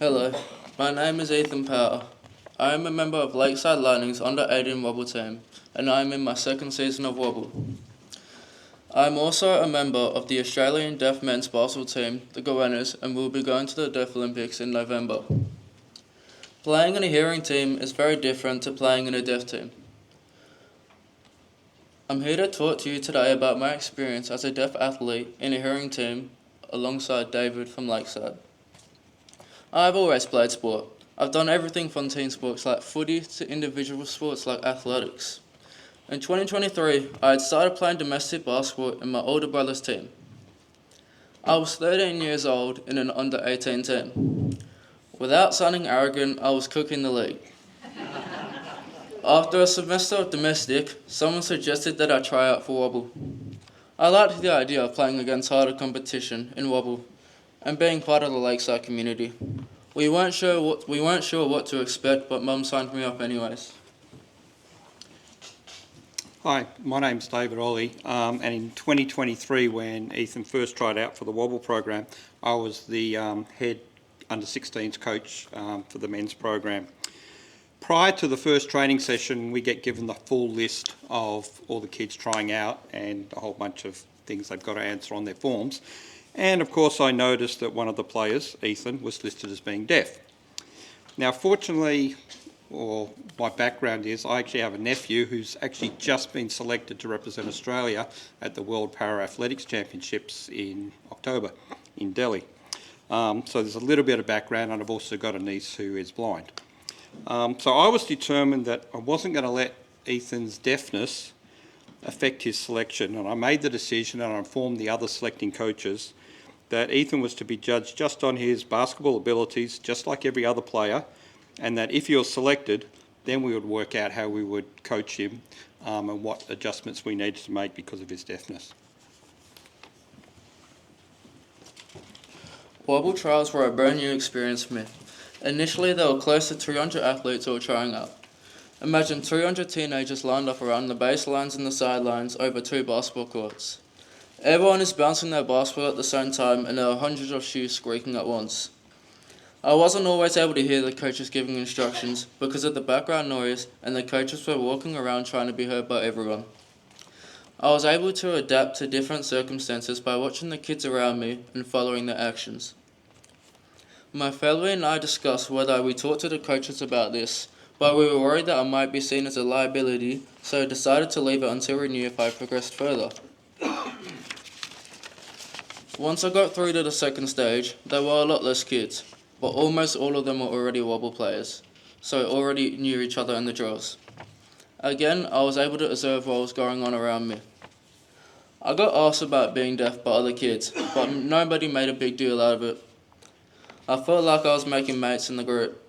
Hello, my name is Ethan Power. I am a member of Lakeside Lightning's under-18 Wobble team, and I am in my second season of Wobble. I am also a member of the Australian Deaf men's basketball team, the Goannas, and will be going to the Deaf Olympics in November. Playing in a hearing team is very different to playing in a deaf team. I'm here to talk to you today about my experience as a deaf athlete in a hearing team alongside David from Lakeside. I've always played sport. I've done everything from team sports like footy to individual sports like athletics. In 2023, I had started playing domestic basketball in my older brother's team. I was 13 years old in an under-18 team. Without sounding arrogant, I was cooking the league. After a semester of domestic, someone suggested that I try out for Wobble. I liked the idea of playing against harder competition in Wobble and being part of the Lakeside community. We weren't sure what to expect, but Mum signed me up anyways. Hi, my name's David Ollie, and in 2023 when Ethan first tried out for the Wobble program, I was the head under-16s coach for the men's program. Prior to the first training session, we get given the full list of all the kids trying out and a whole bunch of things they've got to answer on their forms. And of course I noticed that one of the players, Ethan, was listed as being deaf. Now fortunately, or my background is, I actually have a nephew who's actually just been selected to represent Australia at the World Para Athletics Championships in October in Delhi. So there's a little bit of background, and I've also got a niece who is blind. So I was determined that I wasn't going to let Ethan's deafness affect his selection, and I made the decision, and I informed the other selecting coaches that Ethan was to be judged just on his basketball abilities, just like every other player, and that if he was selected, then we would work out how we would coach him and what adjustments we needed to make because of his deafness. Wobble trials were a brand new experience for me. Initially, there were close to 300 athletes who were trying out. Imagine 300 teenagers lined up around the baselines and the sidelines over 2 basketball courts. Everyone is bouncing their basketball at the same time, and there are hundreds of shoes squeaking at once. I wasn't always able to hear the coaches giving instructions because of the background noise, and the coaches were walking around trying to be heard by everyone. I was able to adapt to different circumstances by watching the kids around me and following their actions. My family and I discussed whether we talk to the coaches about this, but we were worried that I might be seen as a liability, so I decided to leave it until we knew if I progressed further. Once I got through to the second stage, there were a lot less kids, but almost all of them were already Wobble players, so already knew each other in the drills. Again, I was able to observe what was going on around me. I got asked about being deaf by other kids, but nobody made a big deal out of it. I felt like I was making mates in the group.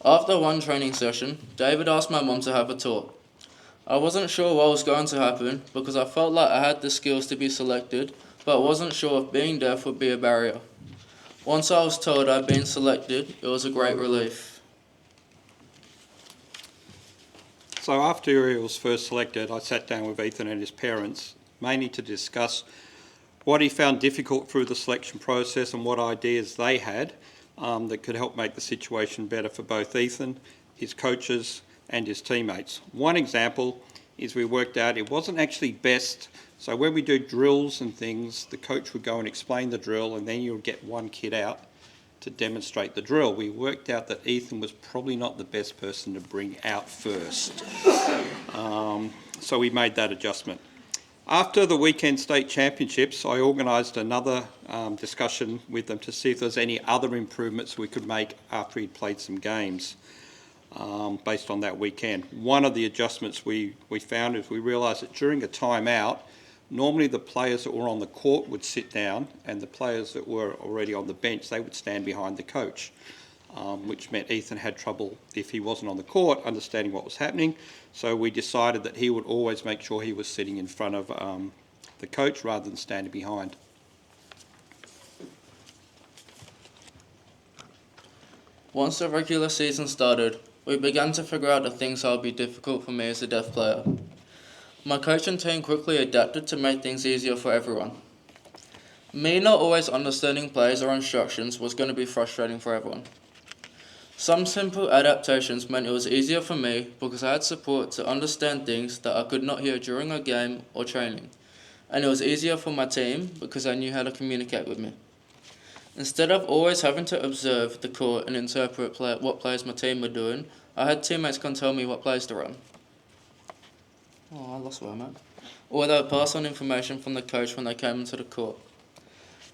After one training session, David asked my mum to have a talk. I wasn't sure what was going to happen because I felt like I had the skills to be selected, but wasn't sure if being deaf would be a barrier. Once I was told I'd been selected, it was a great relief. So after he was first selected, I sat down with Ethan and his parents, mainly to discuss what he found difficult through the selection process and what ideas they had that could help make the situation better for both Ethan, his coaches and his teammates. One example is we worked out it wasn't actually best, so when we do drills and things, the coach would go and explain the drill and then you would get one kid out to demonstrate the drill. We worked out that Ethan was probably not the best person to bring out first. So we made that adjustment. After the weekend state championships, I organised another discussion with them to see if there's any other improvements we could make after he'd played some games based on that weekend. One of the adjustments we found is we realised that during a timeout, normally the players that were on the court would sit down and the players that were already on the bench, they would stand behind the coach, which meant Ethan had trouble, if he wasn't on the court, understanding what was happening. So we decided that he would always make sure he was sitting in front of the coach rather than standing behind. Once the regular season started, we began to figure out the things that would be difficult for me as a deaf player. My coach and team quickly adapted to make things easier for everyone. Me not always understanding plays or instructions was going to be frustrating for everyone. Some simple adaptations meant it was easier for me because I had support to understand things that I could not hear during a game or training, and it was easier for my team because I knew how to communicate with me. Instead of always having to observe the court and interpret what plays my team were doing, I had teammates come tell me what plays to run. Oh, I lost where I'm at. Or they would pass on information from the coach when they came into the court.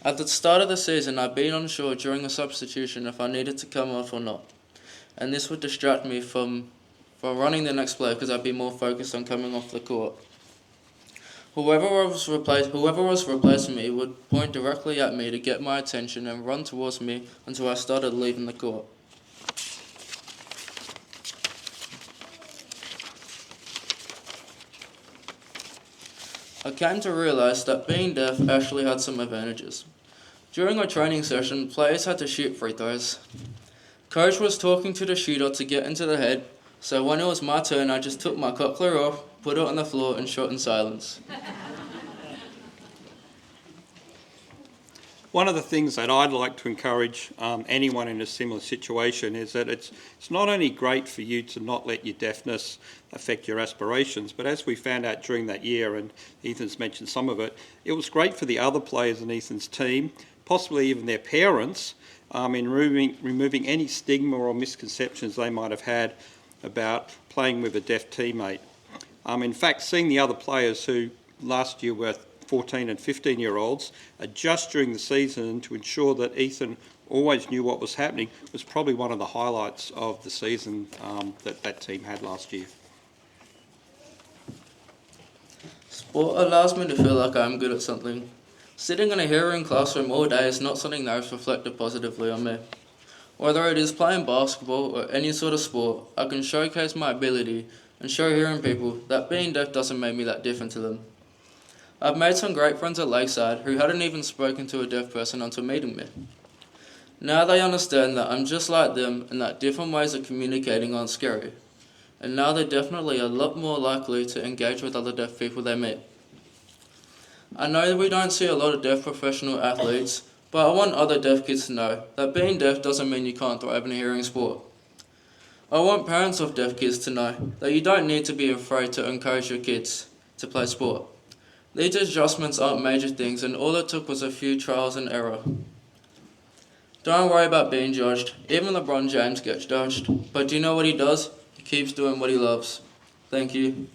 At the start of the season, I'd been unsure during a substitution if I needed to come off or not, and this would distract me from running the next play because I'd be more focused on coming off the court. Whoever was replacing me would point directly at me to get my attention and run towards me until I started leaving the court. I came to realise that being deaf actually had some advantages. During a training session, players had to shoot free throws. Coach was talking to the shooter to get into the head, so when it was my turn, I just took my cochlear off, put it on the floor, and shot in silence. One of the things that I'd like to encourage anyone in a similar situation is that it's not only great for you to not let your deafness affect your aspirations, but as we found out during that year, and Ethan's mentioned some of it, it was great for the other players in Ethan's team, possibly even their parents, in removing any stigma or misconceptions they might have had about playing with a deaf teammate. In fact, seeing the other players who last year were 14 and 15-year-olds adjust during the season to ensure that Ethan always knew what was happening was probably one of the highlights of the season that team had last year. Sport allows me to feel like I'm good at something. Sitting in a hearing classroom all day is not something that has reflected positively on me. Whether it is playing basketball or any sort of sport, I can showcase my ability and show hearing people that being deaf doesn't make me that different to them. I've made some great friends at Lakeside who hadn't even spoken to a deaf person until meeting me. Now they understand that I'm just like them and that different ways of communicating aren't scary. And now they're definitely a lot more likely to engage with other deaf people they meet. I know we don't see a lot of deaf professional athletes, but I want other deaf kids to know that being deaf doesn't mean you can't thrive in a hearing sport. I want parents of deaf kids to know that you don't need to be afraid to encourage your kids to play sport. These adjustments aren't major things, and all it took was a few trials and error. Don't worry about being judged. Even LeBron James gets judged. But do you know what he does? He keeps doing what he loves. Thank you.